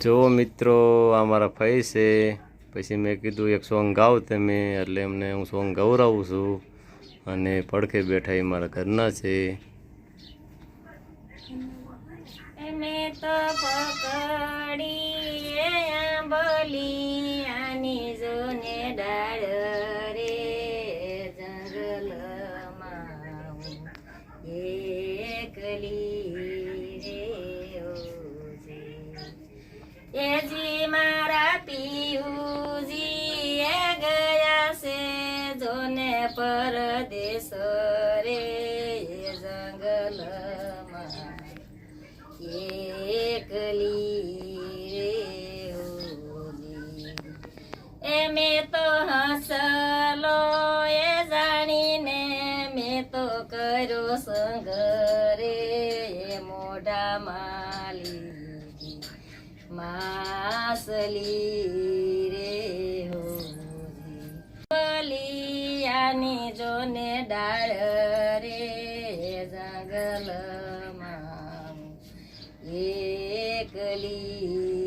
જો મિત્રો અમારા ભાઈ છે, પછી મેં કીધું એક સોંગ ગાવ તમે, એટલે એમને હું સોંગ ગવડાવું છું. અને પડખે બેઠા એ મારા ઘરના છે. મેં તો પકડી આંબલી આની જોને ડાળ રે જંગલમાં એકલી રે એજી મારા પિયુજી એ ગયા છે જોને પરદેશ રે જંગલમાં એકલી રે એ મેં તો હસલો એ જાણીને મેં તો કર્યો સંગ રે મોઢા માલી માસલી રે બલિયાની જોને ડાળ રે જંગલમાં એકલી